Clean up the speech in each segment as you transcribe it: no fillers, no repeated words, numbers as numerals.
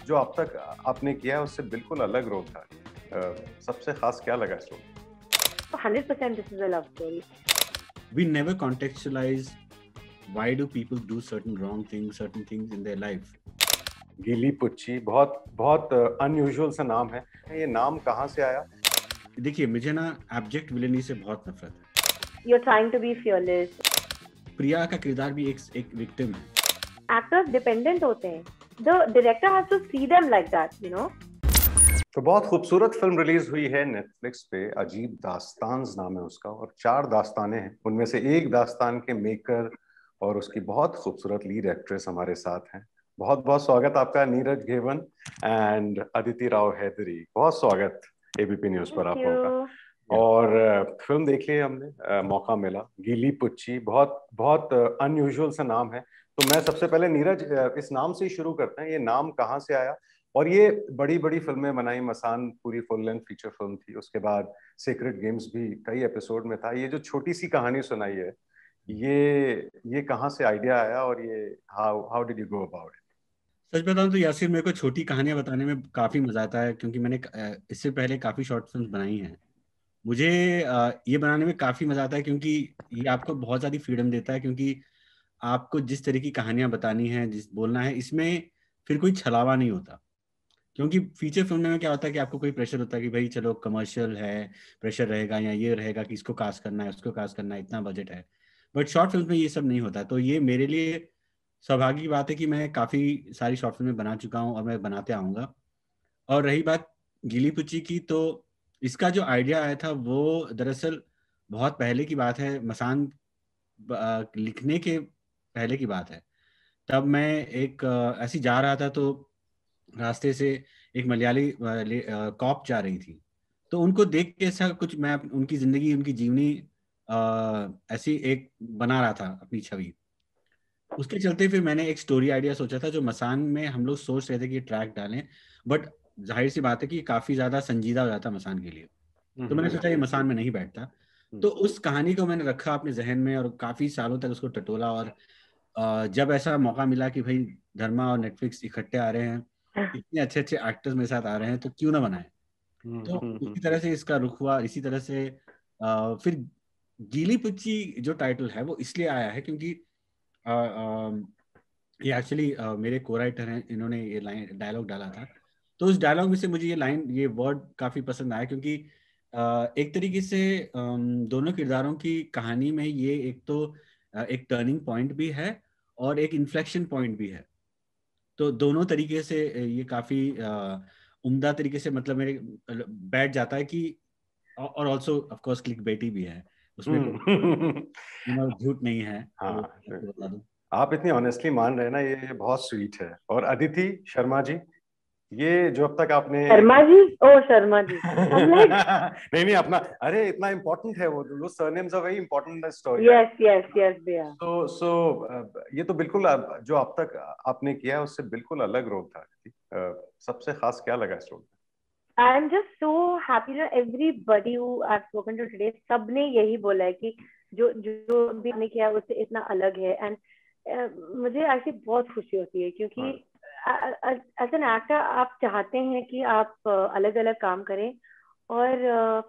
जो अब तक आपने किया है उससे बिल्कुल अलग रोल था। सबसे खास क्या लगा इस role? 100% this is a love story. We never contextualize why do people do certain certain things in their life. गिली पुच्ची बहुत बहुत अनयूजुअल सा नाम है। ये नाम कहाँ से आया? देखिए, मुझे ना एब्जेक्ट विलेनी से बहुत नफरत है। You're trying to be fearless. प्रिया का किरदार भी एक विक्टिम है। Actors dependent होते हैं. The director has to see them like that, you know. तो बहुत खूबसूरत फिल्म रिलीज हुई है नेटफ्लिक्स पे, अजीब दास्तान्स नाम है उसका, और 4 दास्तानें हैं। उनमें से एक दास्तान के मेकर और उसकी बहुत खूबसूरत लीड एक्ट्रेस हमारे साथ हैं। बहुत बहुत स्वागत आपका नीरज घेवन एंड अदिति राव हैदरी। बहुत स्वागत एबीपी न्यूज पर आप लोगों का। और फिल्म देख ली हमने, मौका मिला। गीली पुच्ची बहुत बहुत अनयूजुअल सा नाम है। तो मैं सबसे पहले नीरज, इस नाम से ही शुरू करते हैं। ये नाम कहाँ से आया? और ये बड़ी बड़ी फिल्में बनाई, मसान पूरी फुल लेंथ फीचर फिल्म थी, उसके बाद सीक्रेट गेम्स भी कई एपिसोड में था। ये जो छोटी सी कहानी सुनाई है, ये कहाँ से आइडिया आया और ये how did you go about it? सच बताऊं तो यासिर, मेरे को छोटी कहानियां बताने में काफी मजा आता है, क्योंकि मैंने इससे पहले काफी शॉर्ट फिल्म्स बनाई हैं। मुझे ये बनाने में काफी मजा आता है, क्योंकि ये आपको बहुत सारी फ्रीडम देता है, क्योंकि आपको जिस तरह की कहानियां बतानी है, जिस बोलना है, इसमें फिर कोई छलावा नहीं होता। क्योंकि फीचर फिल्म में क्या होता है कि आपको कोई प्रेशर होता है कि भाई चलो कमर्शियल है, प्रेशर रहेगा, या ये रहेगा कि इसको कास्ट करना है, उसको कास्ट करना है, इतना बजट है। बट शॉर्ट फिल्म में ये सब नहीं होता। तो ये मेरे लिए सौभाग्य की बात है कि मैं काफ़ी सारी शॉर्ट फिल्में बना चुका हूँ और मैं बनाते आऊँगा। और रही बात गीली पुच्ची की, तो इसका जो आइडिया आया था वो दरअसल बहुत पहले की बात है। मसान लिखने के पहले की बात है। तब मैं एक ऐसी जा रहा था, तो रास्ते से एक मलयाली कॉप जा रही थी। तो उनको देख के ऐसा कुछ मैं उनकी जिंदगी, उनकी जीवनी ऐसी एक बना रहा था अपनी छवि। उसके चलते फिर मैंने एक स्टोरी आइडिया सोचा था, जो मसान में हम लोग सोच रहे थे कि ट्रैक डालें, बट जाहिर सी बात है कि काफी ज्यादा संजीदा हो जाता मसान के लिए। तो मैंने सोचा ये मसान में नहीं बैठता। तो उस कहानी को मैंने रखा अपने जहन में और काफी सालों तक उसको टटोला। और जब ऐसा मौका मिला कि भाई धर्मा और नेटफ्लिक्स इकट्ठे आ रहे हैं, इतने अच्छे अच्छे एक्टर्स मेरे साथ आ रहे हैं, तो क्यों ना बनाए। तो इसी तरह से इसका रुख हुआ। इसी तरह से फिर गीली पुच्ची जो टाइटल है वो इसलिए आया है क्योंकि ये एक्चुअली मेरे को राइटर हैं, इन्होंने ये लाइन डायलॉग डाला था। तो उस डायलॉग में से मुझे ये वर्ड काफी पसंद आया, क्योंकि एक तरीके से दोनों किरदारों की कहानी में ये एक तो एक टर्निंग पॉइंट भी है और एक इन्फ्लेक्शन पॉइंट भी है। तो दोनों तरीके से ये काफी उम्दा तरीके से मतलब मेरे बैठ जाता है कि, और ऑल्सो ऑफ कोर्स क्लिक बेटी भी है उसमें, झूठ नहीं है। हाँ, तो बता दूं, आप इतनी ऑनेस्टली मान रहे हैं ना, ये बहुत स्वीट है। और अदिति शर्मा जी, ये जो अब तक आपने शर्मा जी, ओ शर्मा जी नहीं नहीं, अपना, अरे इतना इम्पोर्टेंट है वो surnames are very important in the story. Yes yes yes भैया। ये तो बिल्कुल जो अब तक आपने किया है उससे बिल्कुल अलग रोल था। सबसे खास क्या लगा इस रोल में? I'm just so happy that everybody who I've spoken to today, सबने यही बोला है कि जो जो भी हमने किया उससे इतना अलग है। एंड मुझे ऐसी बहुत खुशी होती है, क्योंकि एज एन एक्टर आप चाहते हैं कि आप अलग अलग काम करें, और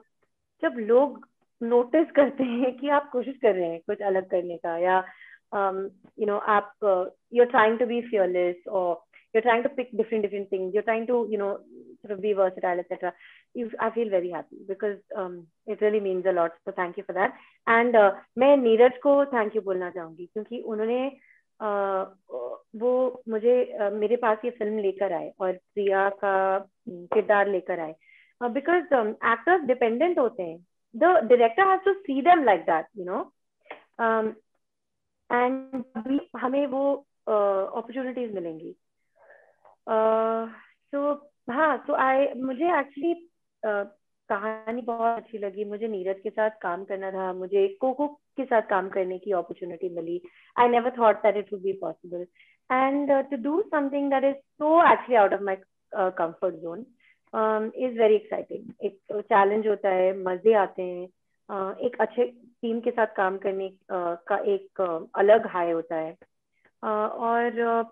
जब लोग नोटिस करते हैं कि आप कोशिश कर रहे हैं कुछ अलग करने का, या आप you're trying to be fearless, or you're trying to pick different things, you're trying to sort of be versatile, etc. I feel very happy because it really means a lot, so thank you for that. And मैं नीरज को thank you बोलना चाहूंगी, क्योंकि उन्होंने वो मुझे मेरे पास ये फिल्म लेकर आए और प्रिया का किरदार लेकर आए, बिकॉज एक्टर्स डिपेंडेंट होते हैं. The director has to see them like that, and हमें वो opportunities मिलेंगी. मुझे एक्चुअली कहानी बहुत अच्छी लगी. मुझे नीरज के साथ काम करना था, मुझे कोको के साथ काम करने की अपॉर्चुनिटी मिली. I never thought that it would be possible, and to do something that is so actually out of my comfort zone is very exciting. एक चैलेंज होता है, मजे आते हैं, एक अच्छे टीम के साथ काम करने का एक अलग हाई होता है. और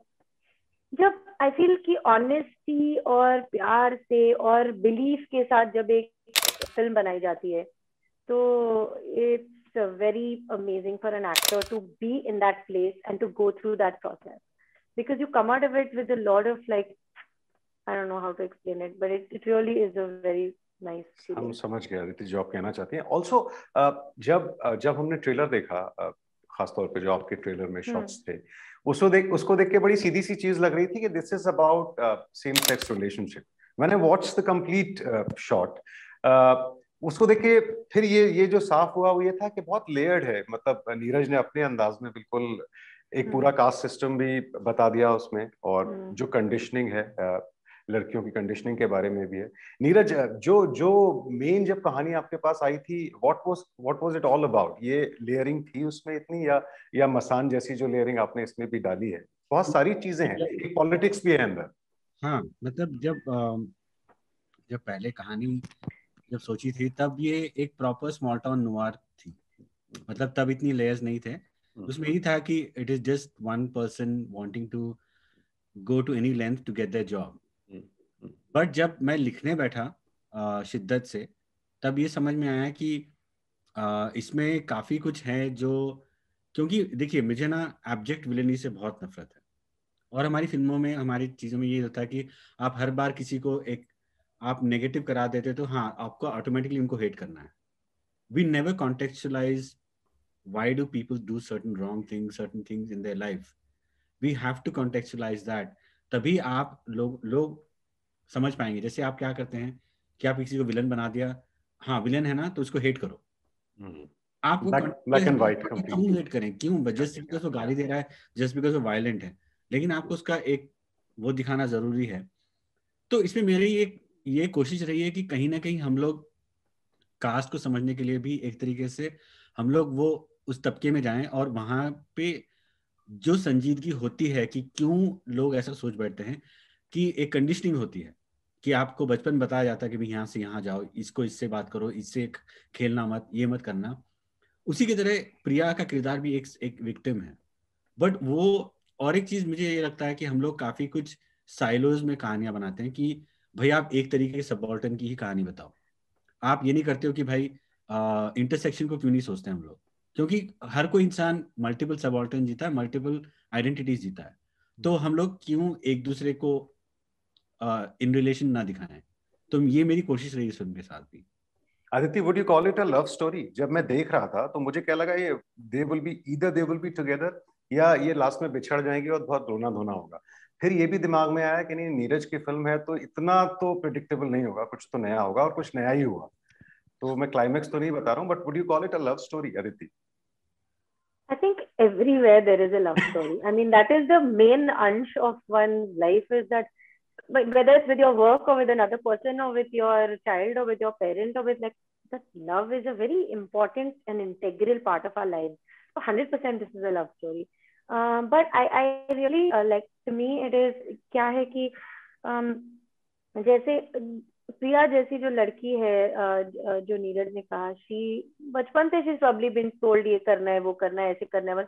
जब आई फील कि ऑनेस्टी और प्यार से और बिलीफ के साथ जब एक फिल्म बनाई जाती है, तो it's very amazing for an actor to be in that place and to go through that process, because you come out of it with a lot of like, I don't know how to explain it, but it really is a very nice feeling. हम समझ गए अदिति जो आप कहना चाहती हैं। Also जब हमने ट्रेलर देखा, खासतौर पे जो आपके ट्रेलर में शॉट्स थे, उसको देख के बड़ी सीधी सी चीज लग रही थी कि this is about same sex relationship. When I watched the complete shot, उसको देख के फिर ये जो साफ हुआ वो ये था कि बहुत लेयर्ड है। मतलब नीरज ने अपने अंदाज में बिल्कुल एक पूरा कास्ट सिस्टम भी बता दिया उसमें, और जो कंडीशनिंग है, लड़कियों की कंडीशनिंग के बारे में भी है। नीरज, जो मेन जब कहानी आपके पास आई थी, what was it all about? ये लेयरिंग थी उसमें इतनी, या मसान जैसी जो लेयरिंग आपने इसमें भी डाली है? बहुत सारी चीजें हैं, एक पॉलिटिक्स भी है अंदर। हाँ, मतलब जब पहले कहानी जब सोची थी तब ये एक प्रॉपर स्मॉल टाउन नोवार थी। मतलब तब इतनी लेयर्स नहीं थे उसमें। यही था कि it is just one person wanting to go to any length to get their job. But जब मैं लिखने बैठा शिद्दत से, तब ये समझ में आया कि इसमें काफ़ी कुछ है जो, क्योंकि देखिए मुझे ना एब्जेक्ट विलेनी से बहुत नफरत है, और हमारी फिल्मों में हमारी चीज़ों में ये होता है कि आप हर बार किसी को एक आप नेगेटिव करा देते तो हाँ आपको ऑटोमेटिकली उनको हेट करना है। We never contextualize why do people do certain wrong things, certain things in their life. We have to contextualize that, तभी आप लोग समझ पाएंगे। जैसे आप क्या करते हैं कि आप किसी को विलन बना दिया, हाँ विलन है ना तो उसको हेट करो। आप ब्लैक एंड व्हाइट क्यों हेट करें? क्यों? जस्ट बिकॉज वो गाली दे रहा है, जस्ट बिकॉज वो वायलेंट है, लेकिन आपको उसका एक वो दिखाना जरूरी है। तो इसमें मेरी ये कोशिश रही है कि कहीं ना कहीं हम लोग कास्ट को समझने के लिए भी एक तरीके से हम लोग वो उस तबके में जाएं, और वहां पे जो संजीदगी होती है कि क्यों लोग ऐसा सोच बैठते हैं, कि एक कंडीशनिंग होती है कि आपको बचपन बताया जाता है कि भाई यहाँ से यहाँ जाओ, इसको इससे बात करो, इससे खेलना मत, ये मत करना। उसी की तरह प्रिया का किरदार भी एक विक्टिम है। बट वो, और एक चीज मुझे ये लगता है कि हम लोग काफी कुछ साइलोज में कहानियां बनाते हैं कि भाई आप एक तरीके के सबऑर्डिनेट की ही कहानी बताओ। आप ये नहीं करते हो कि भाई इंटरसेक्शन को क्यों नहीं सोचते हम लोग, क्योंकि हर कोई इंसान मल्टीपल सबऑर्डिनेट जीता है, मल्टीपल आइडेंटिटीज जीता है। तो हम लोग क्यों एक दूसरे को इन रिलेशन ना दिखाएं? तो ये मेरी कोशिश रही इस फिल्म के साथ भी। Aditya, would you call it a love story? जब मैं देख रहा था तो मुझे क्या लगा, ये दे विल बी टुगेदर, या ये लास्ट में बिछड़ जाएंगे और बहुत रोना धोना होगा। फिर ये भी दिमाग में आया कि नहीं, नीरज की फिल्म है तो इतना तो प्रिडिक्टेबल नहीं होगा, कुछ तो नया होगा, और कुछ नया ही हुआ। तो मैं क्लाइमेक्स तो नहीं बता रहा हूँ, but would you call it a love story, Aditya? I think everywhere there is a love story. I mean, that is the main ansh of one's life, is that whether it's with your work or with another person or with your child or with your parent or with like, that love is a very important and integral part of our lives. So 100% this is a love story. But I really like, to me it is क्या है कि जैसे प्रिया जैसी जो लड़की है, जो नीरज ने कहा, शी बचपन से शी प्रॉब्ली बीन टोल्ड ये करना है, वो करना है, ऐसे करना है,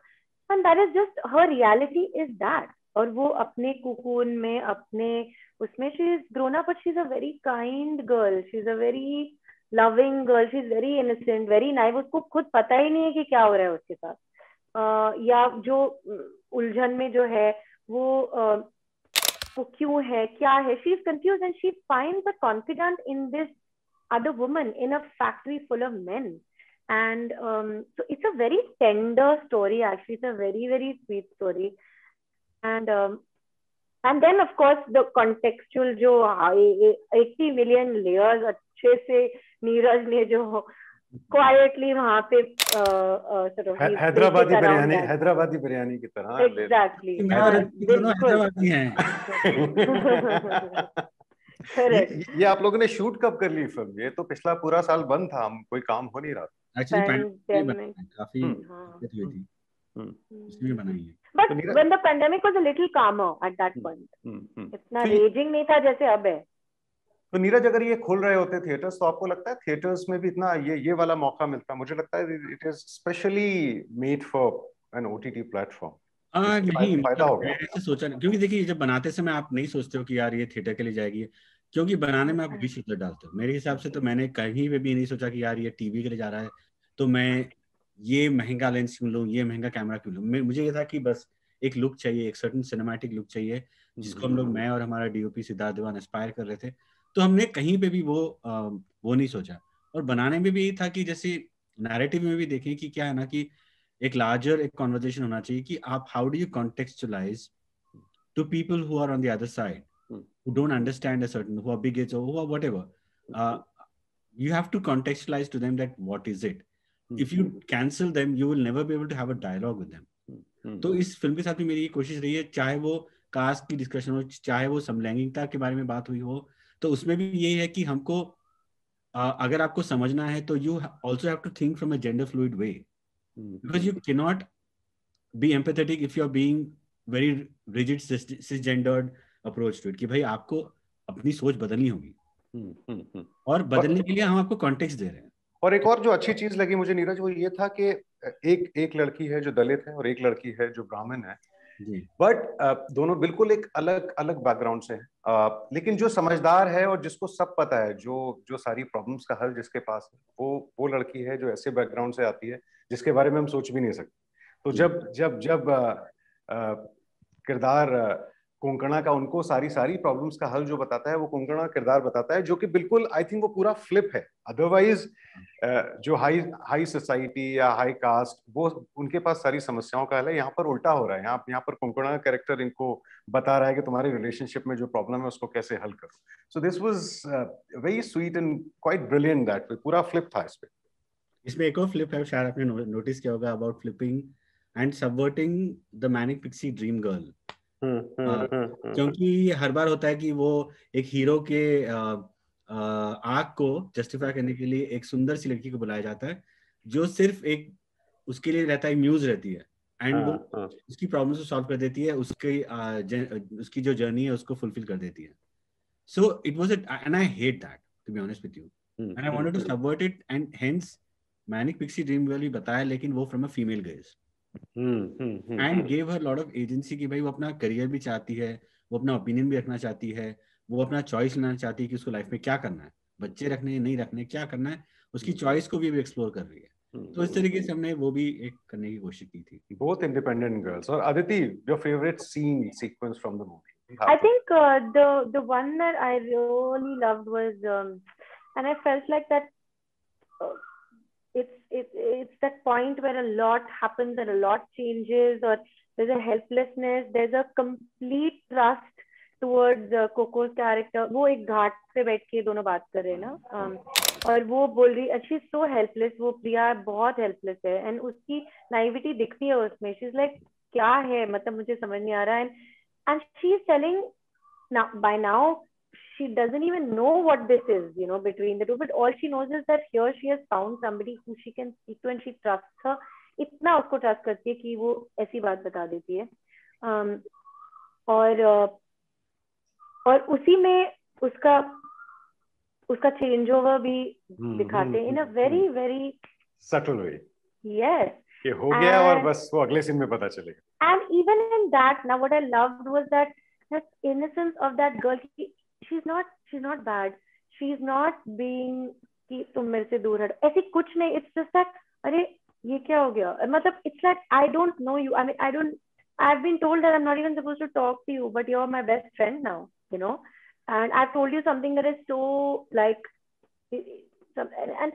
and that is just her reality is that. और वो अपने कुकून में, अपने उसमें she is grown up, but she is a very kind girl, she is a very loving girl, she is very innocent, very naive. उसको खुद पता ही नहीं है कि क्या हो रहा है उसके साथ, या जो उलझन में जो है वो क्यों है, क्या है, she is confuse and she finds a confident in this other woman in a factory full of men. And so it's a very tender story, actually. It's a very, very sweet story. And then of course the contextual जो 80 million layers अच्छे से नीरज ने जो quietly वहां पे हैदराबादी बिरयानी की तरह exactly Hyderabadi हैं। ये आप लोगों ने शूट कब कर ली फिल्म? ये तो पिछला पूरा साल बंद था, हम कोई काम हो नहीं रहा था। एक्चुअली काफी दिक्कत हुई थी, इसलिए बनाई है। But when the pandemic was a little calmer at that point, इतना raging नहीं था जैसे अब है। तो नीरज, अगर ये खुल रहे होते थिएटर्स, तो आपको लगता है थिएटर्स में भी इतना ये वाला मौका मिलता? मुझे लगता है it is specially made for an OTT platform. नहीं फायदा मतलब हो मैं गया। ऐसे सोचा नहीं, क्योंकि देखिए जब बनाते समय आप नहीं सोचते हो कि यार ये थिएटर के लिए जाएगी, क्योंकि बनाने में आप विश उधर डालते हो। मेरे हिसाब से तो मैंने कहीं पे भी नहीं सोचा कि यार ये टीवी के लिए जा रहा है तो मैं ये महंगा लेंस क्यों लूँ, ये महंगा कैमरा क्यों लूँ। मुझे ये था कि बस एक लुक चाहिए, एक सर्टन सिनेमैटिक लुक चाहिए जिसको हम लोग, मैं और हमारा डीओपी सिद्धार्थ देवान एस्पायर कर रहे थे। तो हमने कहीं पे भी वो नहीं सोचा। और बनाने में भी यही था कि जैसे नैरेटिव में भी देखें कि क्या है ना कि एक लार्जर एक कॉन्वर्जेशन होना चाहिए कि आप how do you contextualize to people who are on the other side, who don't understand a certain, who are bigots or who are whatever. uh, you have to contextualize to them that what is it. If you cancel them you will never be able to have a dialogue with them. तो इस film के साथ भी मेरी ये कोशिश रही है, चाहे वो कास्ट की डिस्कशन हो, चाहे वो समलैंगिकता के बारे में बात हुई हो, तो उसमें भी यही है कि हमको अगर आपको समझना है तो you also have to think from a gender fluid way, because you can not be empathetic if you're being very rigid cisgendered approach to it कि भाई आपको अपनी सोच बदलनी होगी और बदलने के लिए हम आपको कॉन्टेक्स्ट दे रहे हैं। और एक और जो अच्छी चीज लगी मुझे नीरज वो ये था कि एक लड़की है जो दलित है और एक लड़की है जो ब्राह्मण है, बट दोनों बिल्कुल एक अलग अलग बैकग्राउंड से हैं, लेकिन जो समझदार है और जिसको सब पता है, जो जो सारी प्रॉब्लम्स का हल जिसके पास है, वो लड़की है जो ऐसे बैकग्राउंड से आती है जिसके बारे में हम सोच भी नहीं सकते। तो जब जब जब किरदार कोंकणा का उनको सारी सारी प्रॉब्लम्स का हल जो बताता है वो कोंकणा किरदार बताता है, जो कि बिल्कुल आई थिंक वो पूरा फ्लिप है। अदरवाइज जो हाई हाई सोसाइटी या हाई कास्ट वो उनके पास सारी समस्याओं का हल है, यहाँ पर उल्टा हो रहा है। यहाँ पर कोंकणा का कैरेक्टर इनको बता रहा है कि तुम्हारे रिलेशनशिप में जो प्रॉब्लम है उसको कैसे हल करो। So this was very sweet and quite brilliant that way, पूरा फ्लिप था इस पे। इसमें एक और फ्लिप है, शायद आपने नोटिस किया होगा, about flipping and subverting the manic pixie dream girl. क्योंकि हर बार होता है कि वो एक हीरो के आग को जस्टिफाई करने के लिए एक सुंदर सी लड़की को बुलाया जाता है जो सिर्फ एक उसके लिए रहता है, म्यूज रहती है, एंड वो उसकी प्रॉब्लम्स को सॉल्व कर देती है, उसकी जो जर्नी है उसको फुलफिल कर देती है। So it was and I hate that to be honest with you, and I wanted to subvert it, and hence manic pixie dream girl भी बताया, लेकिन वो from a female gaze and gave her lot of agency कि भाई वो अपना career भी चाहती है, वो अपना ओपिनियन भी रखना चाहती है, वो अपना चॉइस लेना चाहती है कि उसको लाइफ में क्या करना है, बच्चे रखने नहीं रखने, क्या करना है, उसकी चॉइस को भी एक्सप्लोर कर रही है। तो इस तरीके से हमने वो भी एक करने की कोशिश की थी। Both independent girls. और Aditi, your favourite scene sequence from the movie? I think the one that I really loved was and I felt like that it's that point where a lot happens and a lot changes, or there's a helplessness, there's a complete trust towards Coco's character. वो एक घाट पे बैठ के दोनों बात कर रहे हैं ना, और वो बोल रही शी इज सो हेल्पलेस, वो प्रिया बहुत हेल्पलेस है, एंड उसकी नाइविटी दिखती है उसमें, शी इज लाइक क्या है, मतलब मुझे समझ नहीं आ रहा है, and she is telling now she doesn't even know what this is, between the two, but all she knows is that here she has found somebody who she can speak to and she trusts her, इतना उसको trust करती है कि वो ऐसी बात बता देती है। और उसी में उसका चेंज ओवर भी दिखाते हैं in a very very subtle way. Yes, ये हो गया और बस वो अगले सीन में पता चलेगा। And even in that, now what I loved was that innocence of that girl. She's not bad. She's not being कि तुम मेरे से दूर हटो, ऐसी कुछ नहीं। It's just that अरे ये क्या हो गया, मतलब it's like I don't know you. I mean I've been told that I'm not even supposed to talk to you, but you're my best friend now, and I've told you something that is so like, and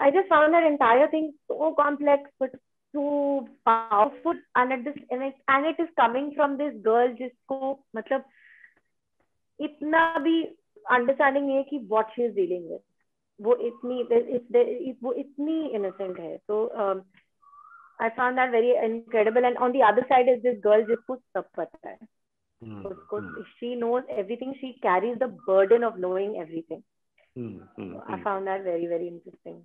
I just found that entire thing so complex but so powerful, and it is coming from this girl जिसको मतलब इतना भी understanding नहीं है कि what she is dealing with, वो इतनी innocent है। So I found that very incredible, and on the other side is this girl जिसको सब पता है, उसको she knows everything, she carries the burden of knowing everything. I found that very very interesting.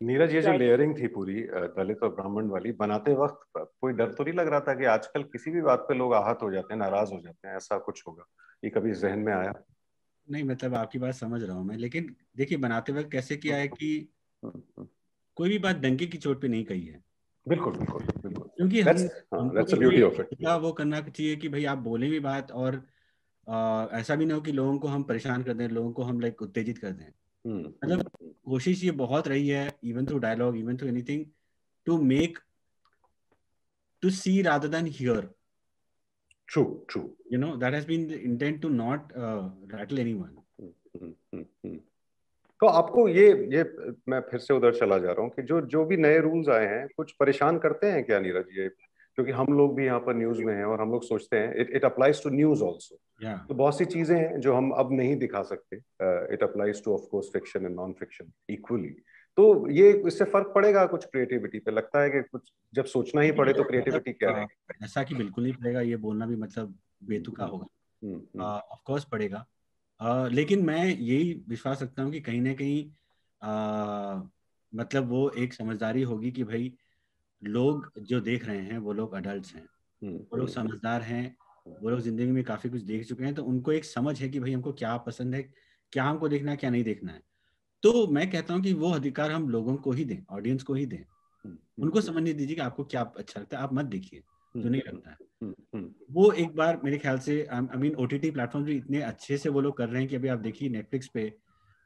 Neeraj, ये जो layering थी पूरी दलित और ब्राह्मण वाली बनाते वक्त, कोई डर तो नहीं लग रहा था कि आजकल किसी भी बात पे लोग आहत हो जाते हैं, नाराज हो जाते हैं, ऐसा कुछ होगा? ये कभी जहन में आया? नहीं, मतलब आपकी बात समझ रहा हूँ मैं, लेकिन देखिए बनाते वक्त कैसे किया है कि कोई भी बात डंके की चोट पे नहीं कही है। बिल्कुल बिल्कुल बिल्कुल। क्योंकि that's the beauty of it. वो करना चाहिए कि भाई आप बोले भी बात, और ऐसा भी ना हो कि लोगों को हम परेशान कर दें, लोगों को हम लाइक उत्तेजित कर दें। मतलब कोशिश ये बहुत रही है, even through dialogue, even through anything, to make, to see rather than hear. True. You know, that has been the intent, to not rattle anyone. तो आपको ये मैं फिर से उधर चला जा रहा हूँ कि जो भी नए रूल्स आए हैं कुछ परेशान करते हैं क्या नीरज? ये क्योंकि हम लोग भी यहाँ पर न्यूज में हैं और हम लोग सोचते हैं it applies to news also. तो बहुत सी चीजें हैं जो हम अब नहीं दिखा सकते. It applies two of course fiction and non fiction equally. तो ये इससे फर्क पड़ेगा कुछ क्रिएटिविटी पे? लगता है कि कुछ जब सोचना ही पड़े तो क्रिएटिविटी क्या रहेगी? ऐसा कि बिल्कुल नहीं पड़ेगा, ये बोलना भी मतलब बेतुका होगा. ऑफ कोर्स पड़ेगा. लेकिन मैं यही विश्वास रखता हूँ कि कहीं ना कहीं मतलब वो एक समझदारी होगी कि भाई लोग जो देख रहे हैं वो लोग अडल्ट्स हैं, वो लोग समझदार हैं, वो लोग जिंदगी में काफी कुछ देख चुके हैं, तो उनको एक समझ है कि भाई हमको क्या पसंद है, क्या हमको देखना है, क्या नहीं देखना है. तो मैं कहता हूँ कि वो अधिकार हम लोगों को ही दें, ऑडियंस को ही दें. उनको समझने दीजिए कि आपको क्या अच्छा लगता है, आप मत देखिए जो नहीं लगता है. वो एक बार मेरे ख्याल से आई मीन OTT प्लेटफॉर्म भी इतने अच्छे से वो लोग कर रहे हैं कि अभी आप देखिए नेटफ्लिक्स पे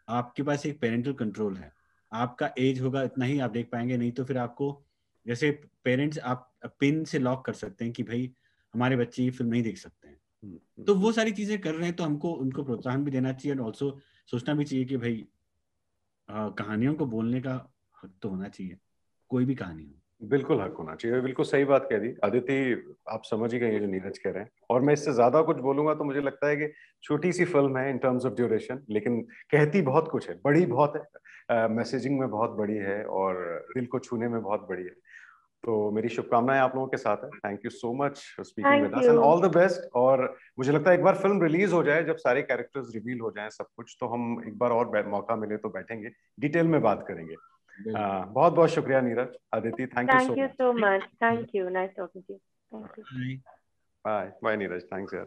आपके पास एक पेरेंटल कंट्रोल है. आपका एज होगा इतना ही आप देख पाएंगे, नहीं तो फिर आपको जैसे पेरेंट्स आप पिन से लॉक कर सकते हैं कि भाई हमारे बच्चे ये फिल्म नहीं देख सकते हैं. तो वो सारी चीजें कर रहे हैं, तो हमको उनको प्रोत्साहन भी देना चाहिए, और ऑल्सो सोचना भी चाहिए कि भाई कहानियों को बोलने का हक तो होना चाहिए, कोई भी कहानी हो. बिल्कुल हक होना चाहिए. बिल्कुल सही बात कह दी अदिति. आप समझ ही गए जो नीरज कह रहे हैं, और मैं इससे ज्यादा कुछ बोलूंगा तो मुझे लगता है कि छोटी सी फिल्म है इन टर्म्स ऑफ ड्यूरेशन, लेकिन कहती बहुत कुछ है, बड़ी बहुत है, मैसेजिंग में बहुत बड़ी है और दिल को छूने में बहुत बड़ी है. तो मेरी शुभकामनाएं आप लोगों के साथ है. Thank you so much for speaking with us and all the best. और मुझे लगता है एक बार फिल्म रिलीज हो जाए, जब सारे कैरेक्टर्स रिवील हो जाएं सब कुछ, तो हम एक बार और मौका मिले तो बैठेंगे, डिटेल में बात करेंगे. बहुत बहुत शुक्रिया Neeraj, Aditi. Thank you so much. Thank you. Nice talking to you. Thank you. Bye Neeraj. Thanks यार.